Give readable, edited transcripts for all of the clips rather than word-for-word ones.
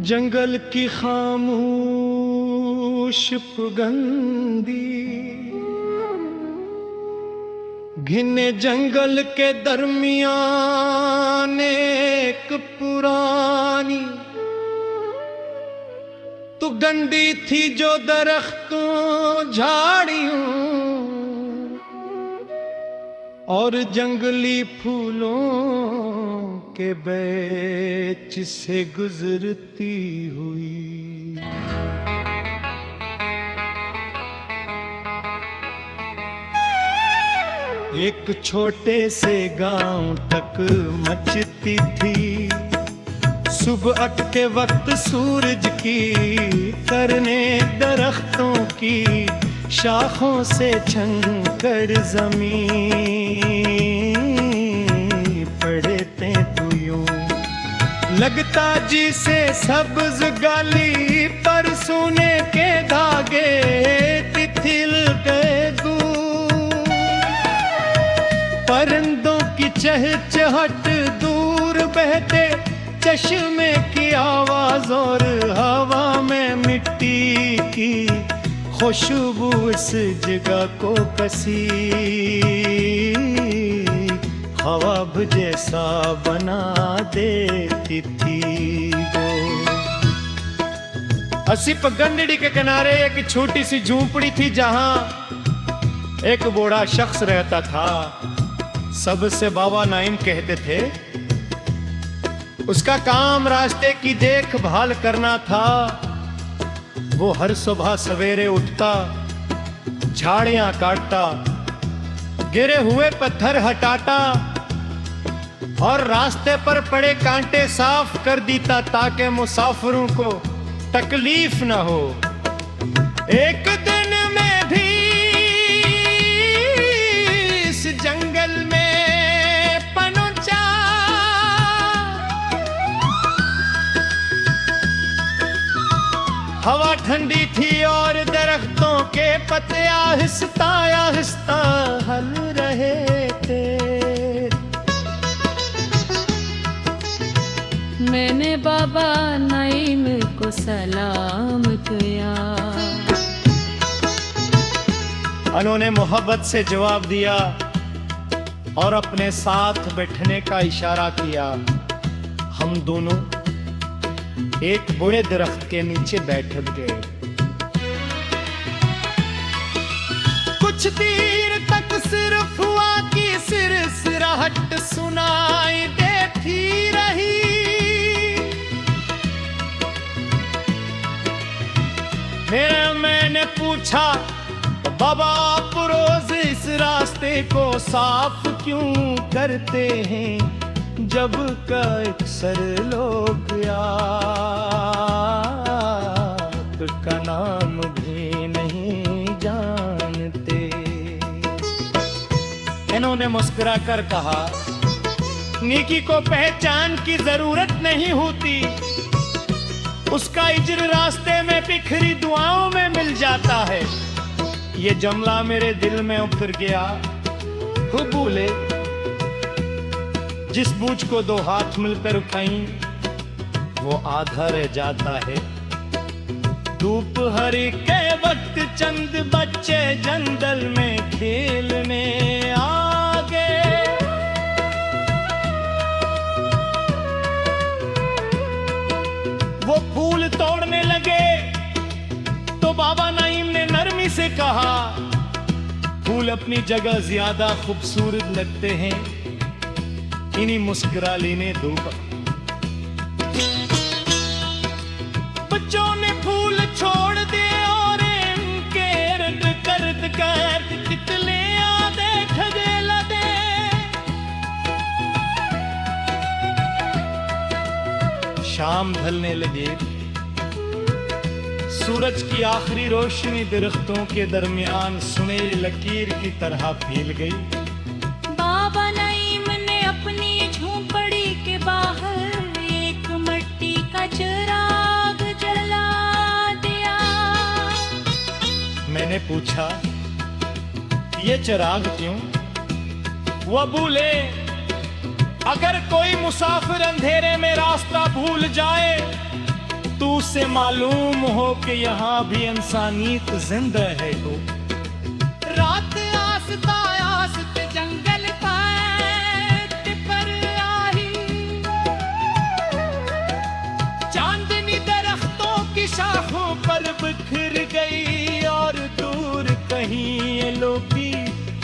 जंगल की खामोश पुगंदी घिने जंगल के दरमियान एक पुरानी तू गंदी थी जो दरख्तों झाड़ियों और जंगली फूलों के बीच से गुजरती हुई। एक छोटे से गांव तक मचती थी सुबह के वक्त सूरज की करने दरख्तों की शाखों से छनकर जमीन पड़े थे तू यूं लगता जी से सब्ज गाली पर सोने के धागे तिथिल के दूर परंदों की चहचहट दूर बहते चश्मे की आवाज और हवा में मिट्टी की खुशबू इस जगह को कसी ख्वाब जैसा बना देती थी वो। अस्सी पगंडड़ी के किनारे एक छोटी सी झोपड़ी थी जहां एक बूढ़ा शख्स रहता था। सबसे बाबा नाइम कहते थे। उसका काम रास्ते की देखभाल करना था। वो हर सुबह सवेरे उठता, झाड़ियां काटता, गिरे हुए पत्थर हटाता और रास्ते पर पड़े कांटे साफ कर देता ताकि मुसाफिरों को तकलीफ न हो। एक दिन में भी इस जंगल में हवा ठंडी थी और दरख्तों के पत्ते आहिस्ता आहिस्ता हल रहे थे। मैंने बाबा नाइम को सलाम किया। उन्होंने मोहब्बत से जवाब दिया और अपने साथ बैठने का इशारा किया। हम दोनों एक बड़े दरख्त के नीचे बैठ गए। कुछ देर तक सिर्फ हुआ कि सिरसिराहट सुनाई देती रही। मैंने पूछा बाबा आप रोज इस रास्ते को साफ क्यों करते हैं जब का अक्सर लोग आपका नाम भी नहीं जानते। इन्होंने मुस्कुराकर कहा नेकी को पहचान की जरूरत नहीं होती, उसका इज्र रास्ते में बिखरी दुआओं में मिल जाता है। ये जुमला मेरे दिल में उतर गया। हुबूले जिस बूझ को दो हाथ मिलकर उठाई वो आधा रह जाता है। दोपहर के वक्त चंद बच्चे जंगल में खेलने आ गए। वो फूल तोड़ने लगे तो बाबा नाइम ने नरमी से कहा फूल अपनी जगह ज्यादा खूबसूरत लगते हैं, इन्हीं मुस्कुरा लेने दो। बच्चों ने फूल छोड़ दिए और इनके इर्द गिर्द गर्द तितले आधे ठगे लदे। शाम ढलने लगे। सूरज की आखिरी रोशनी दरख्तों के दरमियान सुनहरी लकीर की तरह फैल गई। बाबा नाइम ने अपनी झोंपड़ी के बाहर एक मिट्टी का चिराग जला दिया। मैंने पूछा ये चिराग क्यों? वो बोले अगर कोई मुसाफिर अंधेरे में रास्ता भूल जाए तू से मालूम हो कि यहाँ भी इंसानियत जिंदा है हो। रात आसता आसत जंगल पात पर आई, चांदनी दरख्तों की शाखों पर बिखर गई और दूर कहीं ये लोग की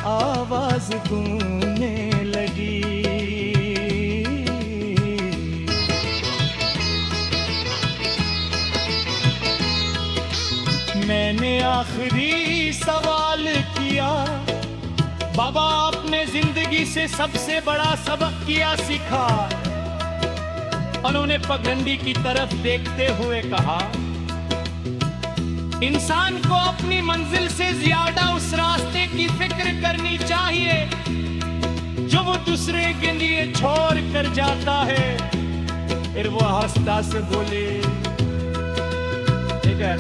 आवाज गूंजने लगी। मैंने आखिरी सवाल किया, बाबा आपने जिंदगी से सबसे बड़ा सबक क्या सीखा? उन्होंने पगडंडी की तरफ देखते हुए कहा, इंसान को अपनी मंजिल से ज्यादा उस रास्ते की फिक्र करनी चाहिए जो वो दूसरे के लिए छोड़ कर जाता है। फिर वो हंसता से बोले, ठीक है,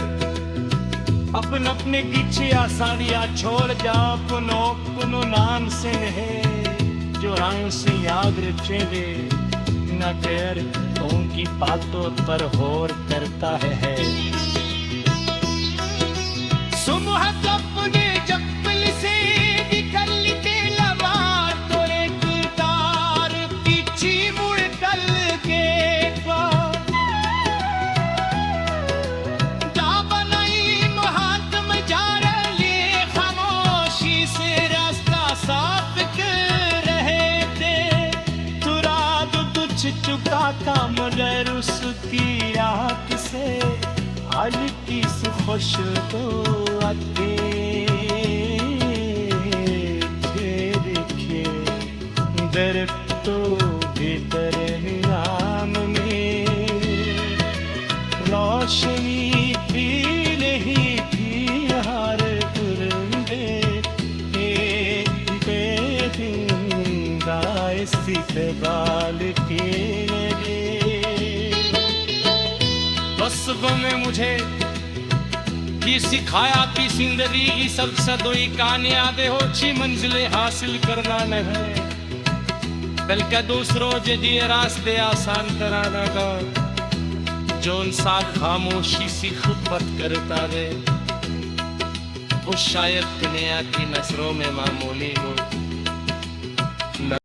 अपन अपने पीछे आसानियां छोड़ जा, पुनो नाम से है जो रंग से याद रखे दे न कर उनकी बातों पर होर करता है। सुबह अपने जप्पल से निकलते लगा तो एक तार पीछे मुड़ कल के चुका था मगर उसकी आँख से हल्की सी खुशबू आती देखे दरख्तों भीतर नाम में रोशनी भी नहीं थी, हर पुरंदे इस्तेबाल के बस में मुझे ये सिखाया कि जिंदगी की सब सदोई कामयाबी हो ची मंजिलें हासिल करना नहीं, बल्कि दूसरों जदिए रास्ते आसान कराना का। जो इंसान खामोशी से खिदमत करता है वो शायद दुनिया की नजरों में मामूली हो,